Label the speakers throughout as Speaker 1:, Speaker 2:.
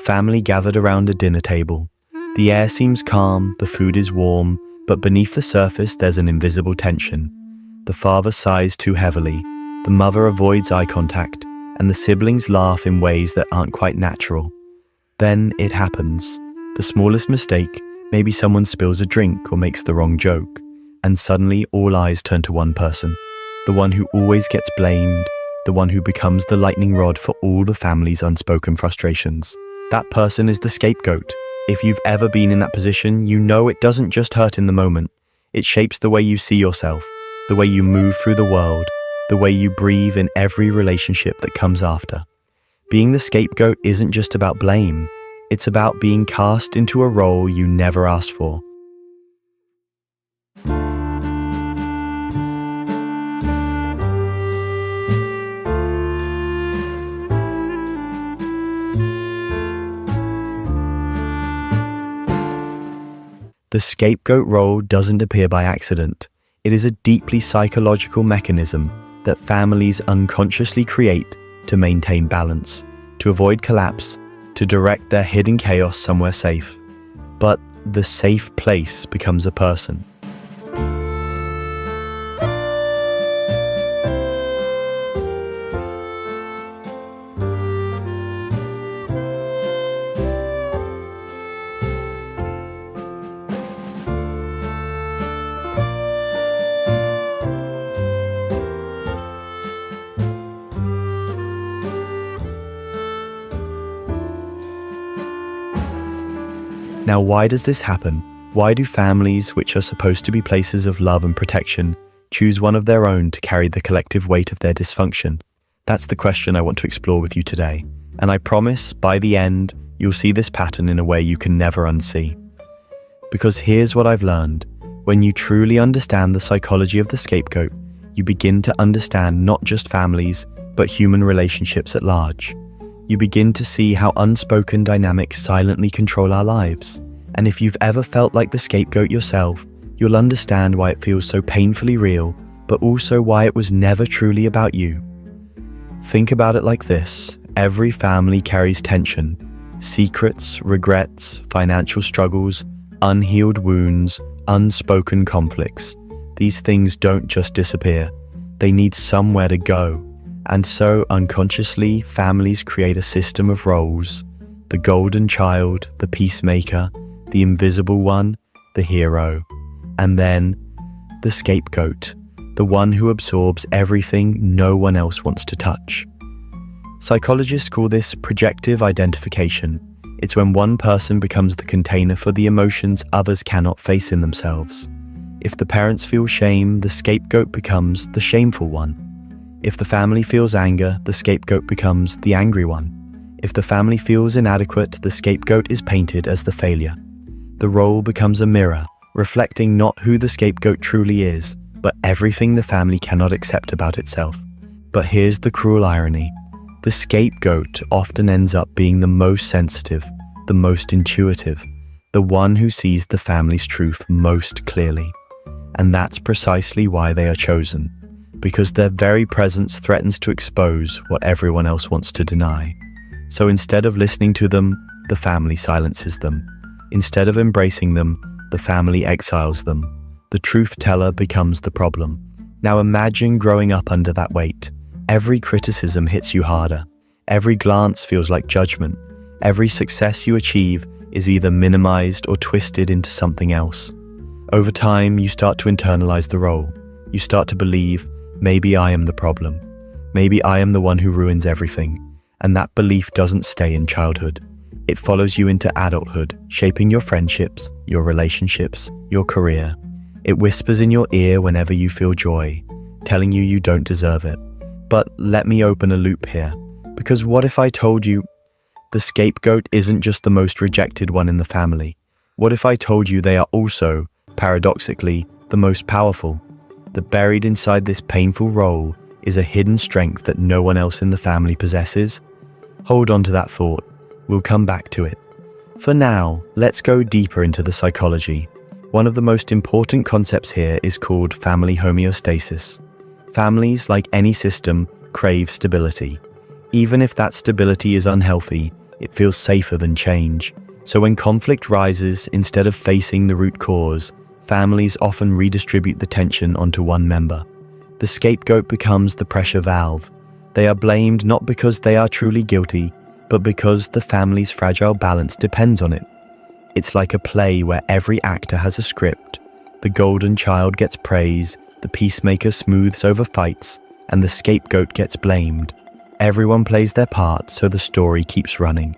Speaker 1: family gathered around a dinner table. The air seems calm, the food is warm, but beneath the surface there's an invisible tension. The father sighs too heavily, the mother avoids eye contact, and the siblings laugh in ways that aren't quite natural. Then it happens. The smallest mistake, maybe someone spills a drink or makes the wrong joke, and suddenly all eyes turn to one person, the one who always gets blamed, the one who becomes the lightning rod for all the family's unspoken frustrations. That person is the scapegoat. If you've ever been in that position, you know it doesn't just hurt in the moment. It shapes the way you see yourself, the way you move through the world, the way you breathe in every relationship that comes after. Being the scapegoat isn't just about blame. It's about being cast into a role you never asked for. The scapegoat role doesn't appear by accident. It is a deeply psychological mechanism that families unconsciously create to maintain balance, to avoid collapse, to direct their hidden chaos somewhere safe. But the safe place becomes a person. Now, why does this happen? Why do families, which are supposed to be places of love and protection, choose one of their own to carry the collective weight of their dysfunction? That's the question I want to explore with you today. And I promise, by the end, you'll see this pattern in a way you can never unsee. Because here's what I've learned. When you truly understand the psychology of the scapegoat, you begin to understand not just families, but human relationships at large. You begin to see how unspoken dynamics silently control our lives. And if you've ever felt like the scapegoat yourself, you'll understand why it feels so painfully real, but also why it was never truly about you. Think about it like this. Every family carries tension, secrets, regrets, financial struggles, unhealed wounds, unspoken conflicts. These things don't just disappear. They need somewhere to go. And so, unconsciously, families create a system of roles: the golden child, the peacemaker, the invisible one, the hero, and then the scapegoat, the one who absorbs everything no one else wants to touch. Psychologists call this projective identification. It's when one person becomes the container for the emotions others cannot face in themselves. If the parents feel shame, the scapegoat becomes the shameful one. If the family feels anger, the scapegoat becomes the angry one. If the family feels inadequate, the scapegoat is painted as the failure. The role becomes a mirror, reflecting not who the scapegoat truly is, but everything the family cannot accept about itself. But here's the cruel irony. The scapegoat often ends up being the most sensitive, the most intuitive, the one who sees the family's truth most clearly. And that's precisely why they are chosen. Because their very presence threatens to expose what everyone else wants to deny. So instead of listening to them, the family silences them. Instead of embracing them, the family exiles them. The truth teller becomes the problem. Now imagine growing up under that weight. Every criticism hits you harder. Every glance feels like judgment. Every success you achieve is either minimized or twisted into something else. Over time, you start to internalize the role. You start to believe, maybe I am the problem. Maybe I am the one who ruins everything. And that belief doesn't stay in childhood. It follows you into adulthood, shaping your friendships, your relationships, your career. It whispers in your ear whenever you feel joy, telling you you don't deserve it. But let me open a loop here. Because what if I told you the scapegoat isn't just the most rejected one in the family? What if I told you they are also, paradoxically, the most powerful? That buried inside this painful role is a hidden strength that no one else in the family possesses? Hold on to that thought. We'll come back to it. For now, let's go deeper into the psychology. One of the most important concepts here is called family homeostasis. Families, like any system, crave stability. Even if that stability is unhealthy, It feels safer than change. So when conflict rises, instead of facing the root cause, families often redistribute the tension onto one member. The scapegoat becomes the pressure valve. They are blamed not because they are truly guilty, but because the family's fragile balance depends on it. It's like a play where every actor has a script. The golden child gets praise, the peacemaker smooths over fights, and the scapegoat gets blamed. Everyone plays their part, so the story keeps running.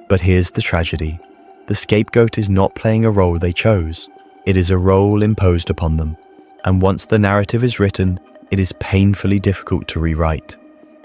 Speaker 1: But here's the tragedy. The scapegoat is not playing a role they chose. It is a role imposed upon them. And once the narrative is written, it is painfully difficult to rewrite.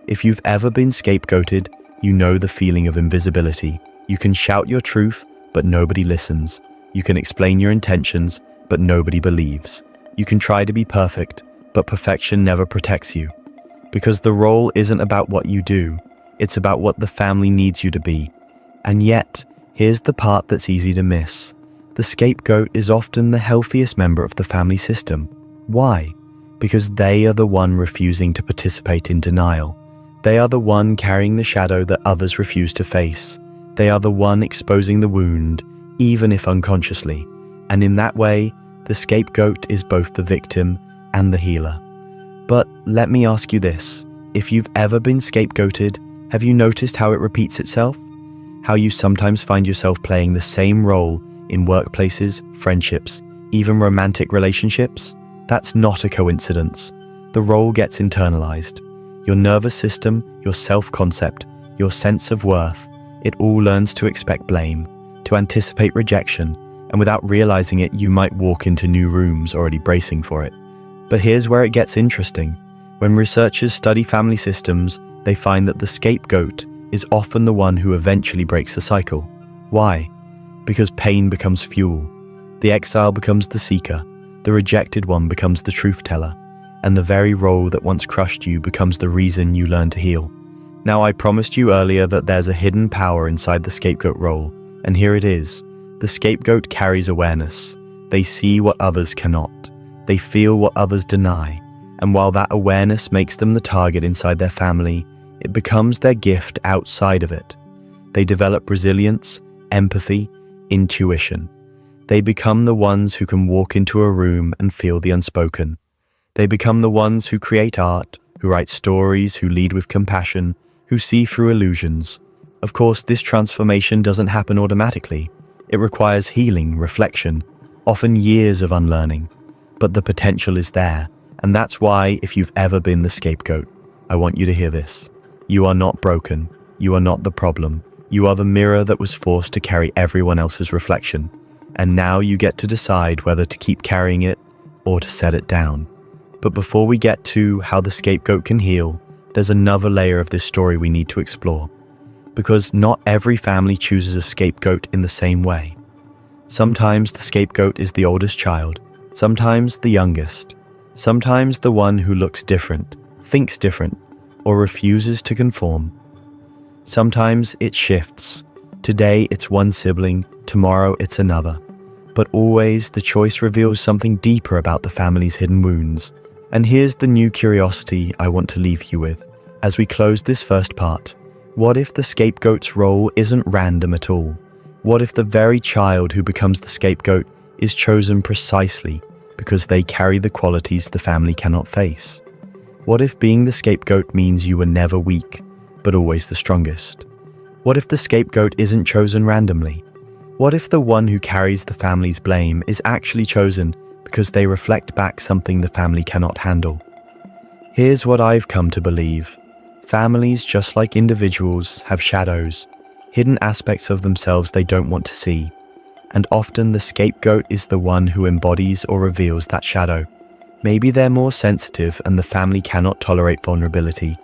Speaker 1: If you've ever been scapegoated, you know the feeling of invisibility. You can shout your truth, but nobody listens. You can explain your intentions, but nobody believes. You can try to be perfect, but perfection never protects you. Because the role isn't about what you do, it's about what the family needs you to be. And yet, here's the part that's easy to miss. The scapegoat is often the healthiest member of the family system. Why? Because they are the one refusing to participate in denial. They are the one carrying the shadow that others refuse to face. They are the one exposing the wound, even if unconsciously. And in that way, the scapegoat is both the victim and the healer. But let me ask you this. If you've ever been scapegoated, have you noticed how it repeats itself? How you sometimes find yourself playing the same role in workplaces, friendships, even romantic relationships? That's not a coincidence. The role gets internalized. Your nervous system, your self-concept, your sense of worth, it all learns to expect blame, to anticipate rejection, and without realizing it, you might walk into new rooms already bracing for it. But here's where it gets interesting. When researchers study family systems, they find that the scapegoat is often the one who eventually breaks the cycle. Why? Because pain becomes fuel. The exile becomes the seeker. The rejected one becomes the truth teller. And the very role that once crushed you becomes the reason you learn to heal. Now, I promised you earlier that there's a hidden power inside the scapegoat role, and here it is. The scapegoat carries awareness. They see what others cannot. They feel what others deny. And while that awareness makes them the target inside their family, it becomes their gift outside of it. They develop resilience, empathy, intuition. They become the ones who can walk into a room and feel the unspoken. They become the ones who create art, who write stories, who lead with compassion, who see through illusions. Of course, this transformation doesn't happen automatically. It requires healing, reflection, often years of unlearning. But the potential is there, and that's why, if you've ever been the scapegoat, I want you to hear this. You are not broken. You are not the problem. You are the mirror that was forced to carry everyone else's reflection. And now you get to decide whether to keep carrying it or to set it down. But before we get to how the scapegoat can heal, there's another layer of this story we need to explore. Because not every family chooses a scapegoat in the same way. Sometimes the scapegoat is the oldest child, sometimes the youngest, sometimes the one who looks different, thinks different, or refuses to conform. Sometimes it shifts. Today it's one sibling, tomorrow it's another. But always the choice reveals something deeper about the family's hidden wounds. And here's the new curiosity I want to leave you with as we close this first part. What if the scapegoat's role isn't random at all? What if the very child who becomes the scapegoat is chosen precisely because they carry the qualities the family cannot face? What if being the scapegoat means you were never weak, but always the strongest? What if the scapegoat isn't chosen randomly? What if the one who carries the family's blame is actually chosen because they reflect back something the family cannot handle? Here's what I've come to believe. Families, just like individuals, have shadows, hidden aspects of themselves they don't want to see. And often the scapegoat is the one who embodies or reveals that shadow. Maybe they're more sensitive and the family cannot tolerate vulnerability.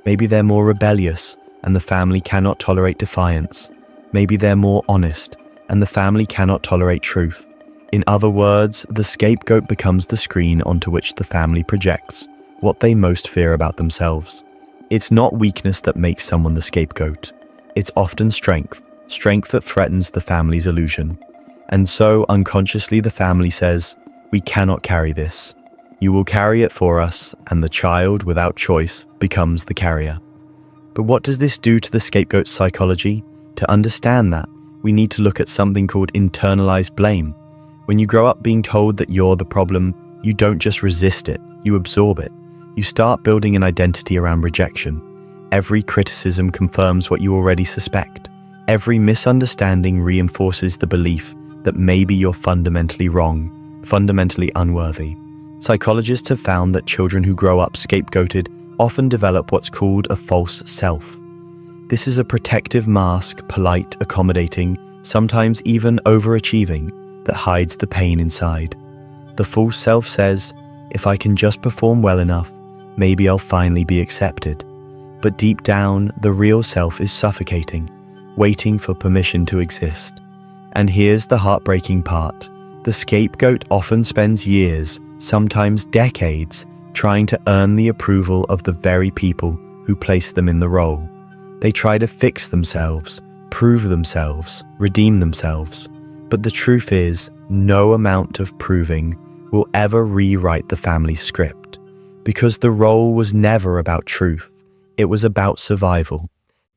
Speaker 1: Maybe they're more rebellious and the family cannot tolerate defiance. Maybe they're more honest and the family cannot tolerate truth. In other words, the scapegoat becomes the screen onto which the family projects what they most fear about themselves. It's not weakness that makes someone the scapegoat. It's often strength that threatens the family's illusion. And so unconsciously the family says, "We cannot carry this. You will carry it for us," and the child, without choice, becomes the carrier. But what does this do to the scapegoat's psychology? To understand that, we need to look at something called internalized blame. When you grow up being told that you're the problem, you don't just resist it, you absorb it. You start building an identity around rejection. Every criticism confirms what you already suspect. Every misunderstanding reinforces the belief that maybe you're fundamentally wrong, fundamentally unworthy. Psychologists have found that children who grow up scapegoated often develop what's called a false self. This is a protective mask, polite, accommodating, sometimes even overachieving, that hides the pain inside. The false self says, if I can just perform well enough, maybe I'll finally be accepted. But deep down, the real self is suffocating, waiting for permission to exist. And here's the heartbreaking part. The scapegoat often spends years, sometimes decades, trying to earn the approval of the very people who place them in the role. They try to fix themselves, prove themselves, redeem themselves. But the truth is, no amount of proving will ever rewrite the family's script. Because the role was never about truth, it was about survival.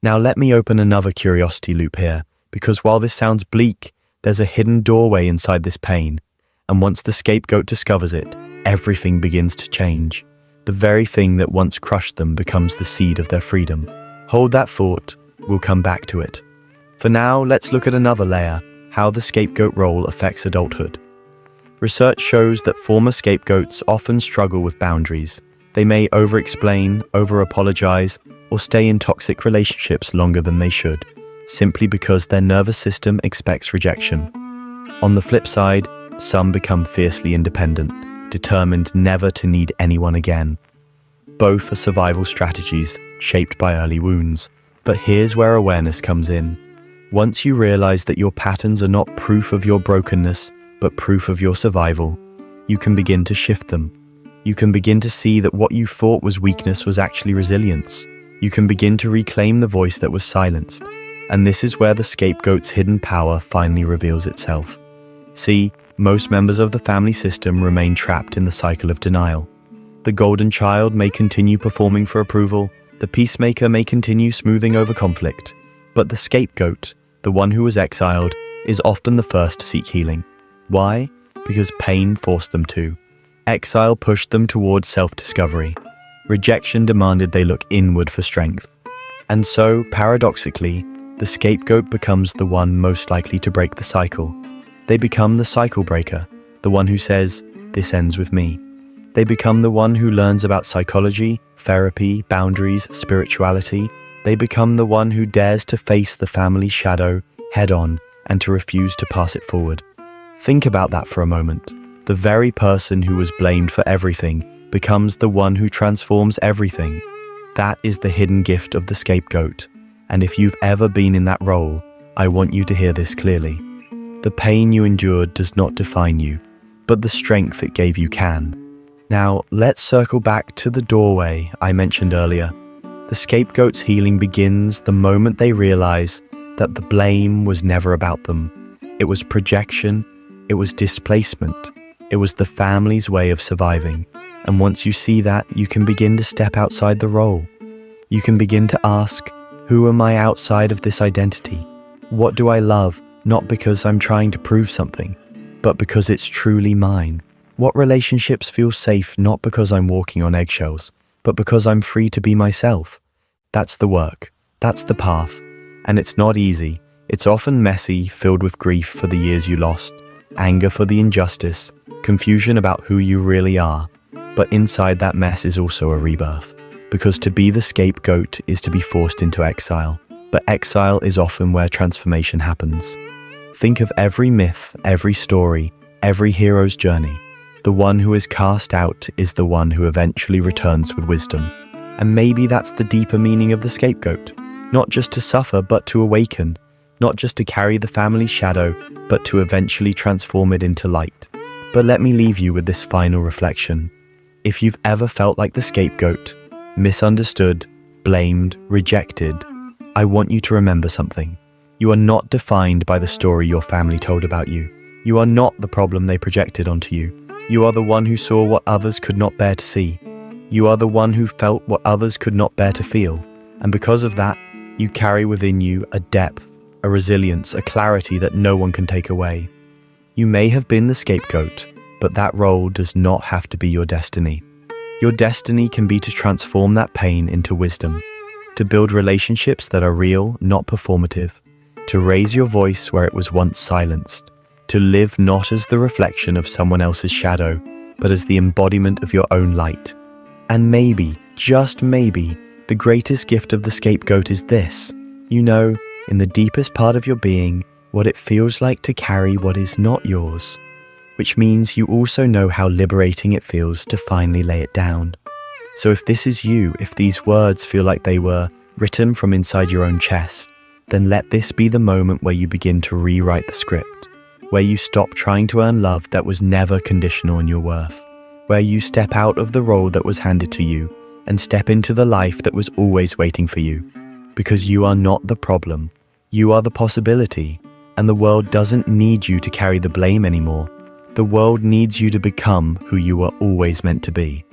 Speaker 1: Now let me open another curiosity loop here, because while this sounds bleak, there's a hidden doorway inside this pain. And once the scapegoat discovers it, everything begins to change. The very thing that once crushed them becomes the seed of their freedom. Hold that thought, we'll come back to it. For now, let's look at another layer, how the scapegoat role affects adulthood. Research shows that former scapegoats often struggle with boundaries. They may over-explain, over-apologize, or stay in toxic relationships longer than they should, simply because their nervous system expects rejection. On the flip side, some become fiercely independent, determined never to need anyone again. Both are survival strategies shaped by early wounds. But here's where awareness comes in. Once you realize that your patterns are not proof of your brokenness, but proof of your survival, you can begin to shift them. You can begin to see that what you thought was weakness was actually resilience. You can begin to reclaim the voice that was silenced. And this is where the scapegoat's hidden power finally reveals itself. See, most members of the family system remain trapped in the cycle of denial. The golden child may continue performing for approval, the peacemaker may continue smoothing over conflict, but the scapegoat, the one who was exiled, is often the first to seek healing. Why? Because pain forced them to. Exile pushed them towards self-discovery. Rejection demanded they look inward for strength. And so, paradoxically, the scapegoat becomes the one most likely to break the cycle. They become the cycle breaker, the one who says, "This ends with me." They become the one who learns about psychology, therapy, boundaries, spirituality. They become the one who dares to face the family's shadow head-on and to refuse to pass it forward. Think about that for a moment. The very person who was blamed for everything becomes the one who transforms everything. That is the hidden gift of the scapegoat. And if you've ever been in that role, I want you to hear this clearly. The pain you endured does not define you, but the strength it gave you can. Now, let's circle back to the doorway I mentioned earlier. The scapegoat's healing begins the moment they realize that the blame was never about them. It was projection, it was displacement, it was the family's way of surviving. And once you see that, you can begin to step outside the role. You can begin to ask, who am I outside of this identity? What do I love, not because I'm trying to prove something, but because it's truly mine? What relationships feel safe not because I'm walking on eggshells, but because I'm free to be myself? That's the work. That's the path. And it's not easy. It's often messy, filled with grief for the years you lost, anger for the injustice, confusion about who you really are. But inside that mess is also a rebirth. Because to be the scapegoat is to be forced into exile. But exile is often where transformation happens. Think of every myth, every story, every hero's journey. The one who is cast out is the one who eventually returns with wisdom. And maybe that's the deeper meaning of the scapegoat. Not just to suffer, but to awaken. Not just to carry the family's shadow, but to eventually transform it into light. But let me leave you with this final reflection. If you've ever felt like the scapegoat, misunderstood, blamed, rejected, I want you to remember something. You are not defined by the story your family told about you. You are not the problem they projected onto you. You are the one who saw what others could not bear to see. You are the one who felt what others could not bear to feel. And because of that, you carry within you a depth, a resilience, a clarity that no one can take away. You may have been the scapegoat, but that role does not have to be your destiny. Your destiny can be to transform that pain into wisdom, to build relationships that are real, not performative, to raise your voice where it was once silenced, to live not as the reflection of someone else's shadow, but as the embodiment of your own light. And maybe, just maybe, the greatest gift of the scapegoat is this: you know, in the deepest part of your being, what it feels like to carry what is not yours, which means you also know how liberating it feels to finally lay it down. So if this is you, if these words feel like they were written from inside your own chest, then let this be the moment where you begin to rewrite the script, where you stop trying to earn love that was never conditional on your worth, where you step out of the role that was handed to you and step into the life that was always waiting for you. Because you are not the problem, you are the possibility, and the world doesn't need you to carry the blame anymore. The world needs you to become who you were always meant to be.